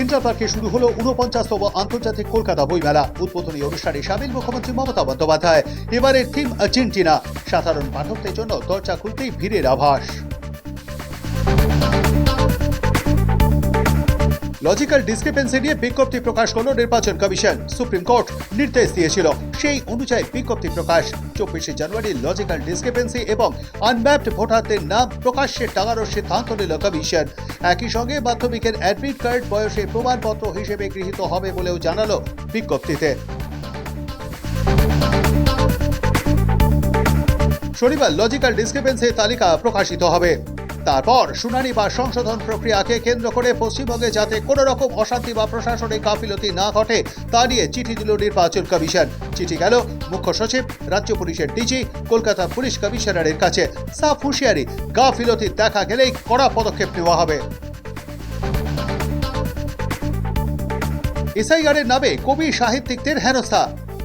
Central পার্কে শুরু হলো ৪৯তম আন্তর্জাতিক কলকাতা বইমেলা। উদ্বোধনী অনুষ্ঠানে সামিল মুখ্যমন্ত্রী মমতা বন্দ্যোপাধ্যায়। এবারের থিম আর্জেন্টিনা। সাধারণ পাঠকদের জন্য দরজা খুলতেই ভিড়ের আভাস। লজিক্যাল ডিসক্রিপেন্সি নিয়ে বিজ্ঞপ্তি প্রকাশ করল নির্বাচন কমিশন। সুপ্রিম কোর্ট নির্দেশ দিয়েছিল, সেই অনুযায়ী বিজ্ঞপ্তি প্রকাশ। ২৪শে জানুয়ারি লজিক্যাল ডিসক্রিপেন্সি এবং আনম্যাপড ভোটারদের নাম প্রকাশ্যে টাঙানোর সিদ্ধান্ত নিল কমিশন। একই সঙ্গে মাধ্যমিকের অ্যাডমিট কার্ড বয়সে প্রমাণপত্র হিসেবে গৃহীত হবে বলেও জানালো বিজ্ঞপ্তিতে। শনিবার লজিক্যাল ডিসক্রিপেন্সির তালিকা প্রকাশিত হবে। তারপর শুনানি বা সংশোধন প্রক্রিয়াকে কেন্দ্র করে পশ্চিমবঙ্গে যাতে কোনো রকম অশান্তি বা প্রশাসনিক গাফিলতি না ঘটে তা নিয়ে চিঠি দিল নির্বাচন কমিশন। চিঠি গেল মুখ্য সচিব, রাজ্য পুলিশের ডিজি, কলকাতা পুলিশ কমিশনারের কাছে। সাফ হুঁশিয়ারি, গাফিলতি দেখা গেলেই কড়া পদক্ষেপ নেওয়া হবে। এসআইআরের নামে কবি সাহিত্যিকদের হেনস্থা।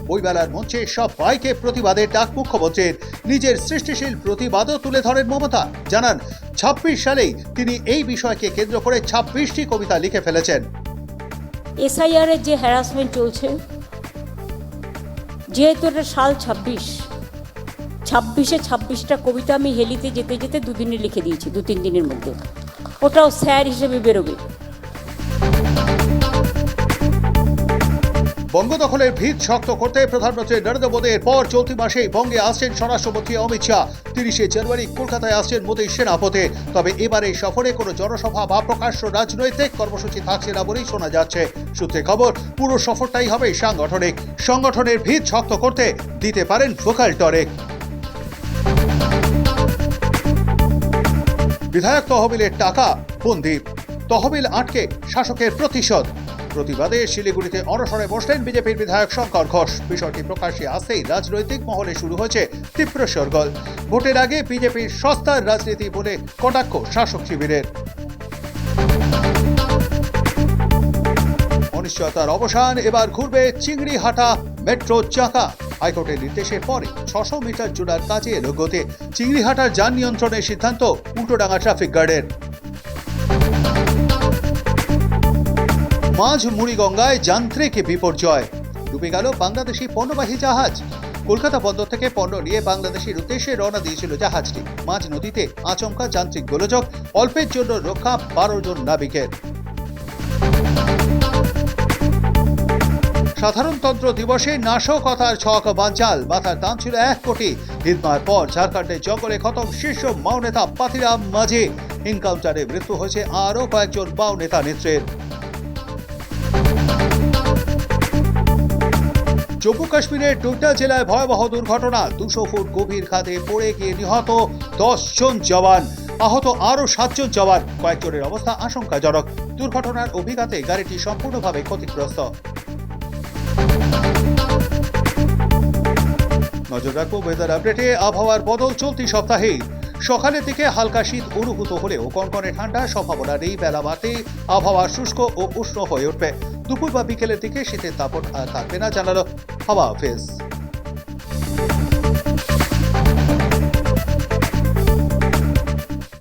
বইমেলার মঞ্চে সবাইকে প্রতিবাদের ডাক মুখ্যমন্ত্রীর। নিজের সৃষ্টিশীল প্রতিবাদও তুলে ধরেন মমতা। জানান, ২৬ সালেই তিনি এই বিষয়কে কেন্দ্র করে ২৬টি কবিতা লিখে ফেলেছেন। এসআইআর এর যে হ্যারাসমেন্ট চলছে, যেহেতু এটা সাল ২৬টা কবিতা আমি হেলিতে যেতে যেতে দুদিনে লিখে দিয়েছি, ২-৩ দিনের মধ্যে। ওটাও স্যার হিসেবে বেরোবে। বঙ্গ দখলের ভিত শক্ত করতে প্রধানমন্ত্রী নরেন্দ্র মোদীর পর চলতি মাসেই বঙ্গে আসছেন স্বরাষ্ট্রমন্ত্রী অমিত শাহ। ৩০শে জানুয়ারি কলকাতায় আসছেন মোদীর সেনাপথে। তবে এবারে সফরে কোনো জনসভা বা প্রকাশ্য রাজনৈতিক কর্মসূচি থাকছে না বলেই শোনা যাচ্ছে। সূত্রে খবর, পুরো সফরটাই হবে সাংগঠনিক। সংগঠনের ভিত শক্ত করতে দিতে পারেন ভোকাল টরেক। বিধায়ক তহবিলের টাকা বন্দি, তহবিল আটকে শাসকের প্রতিশোধ। প্রতিবাদে শিলিগুড়িতে অনশনে বসলেন বিজেপির বিধায়ক শঙ্কর ঘোষ। বিষয়টি প্রকাশ্যে আসতেই রাজনৈতিক মহলে শুরু হয়েছে তীব্র শোরগোল। ভোটের আগে বিজেপির সস্তার রাজনীতি বলে কটাক্ষ শাসক শিবিরের। অনিশ্চয়তার অবসান, এবার ঘুরবে চিংড়িহাটা মেট্রো চাকা। হাইকোর্টের নির্দেশের পরে ৬০০ মিটার জোড়ার কাজে এলো গতি। চিংড়িহাটার যান নিয়ন্ত্রণের সিদ্ধান্ত উল্টোডাঙ্গা ট্রাফিক গার্ডের। মাঝ মুড়িগঙ্গায় যান্ত্রিক বিপর্যয়, ডুবে গেল বাংলাদেশি পণ্যবাহী জাহাজ। কলকাতা বন্দর থেকে পণ্য নিয়ে বাংলাদেশের উদ্দেশ্যে রওনা দিয়েছিল জাহাজটি। মাঝ নদীতে আচমকা যান্ত্রিক গোলযোগ, অল্পের জন্য রক্ষা ১২ জন নাবিকের। সাধারণতন্ত্র দিবসে নাশকতার ছক বানচাল, মাথার দাম ছিল ১ কোটি। হিদমার পর ঝাড়খণ্ডের জঙ্গলে খতম শীর্ষ মাও নেতা পাতিরাম মাঝি। এনকাউন্টারে মৃত্যু হয়েছে আরও কয়েকজন মাও নেতা নেত্রীর। জম্মু কাশ্মীরের ডোডা জেলায় ভয়াবহ দুর্ঘটনা। ২০০ ফুট গভীর খাদে পড়ে গিয়ে নিহত ১০ জন জওয়ান, আহত আরও ৭ জন জওয়ান। কয়েকজনের অবস্থা আশঙ্কাজনক। দুর্ঘটনার অভিঘাতে গাড়িটি সম্পূর্ণভাবে ক্ষতিগ্রস্ত। নজর রাখবো ওয়েদার আপডেটে। আবহাওয়ার বদল চলতি সপ্তাহে। সকালের দিকে হালকা শীত অনুভূত হলেও কনকনে ঠান্ডার সম্ভাবনা নেই। বেলা বাড়তেই আবহাওয়া শুষ্ক ও উষ্ণ হয়ে উঠবে। দুপুর বা বিকেলের দিকে শীতের দাপট আর থাকবে না, জানালো হাওয়া অফিস।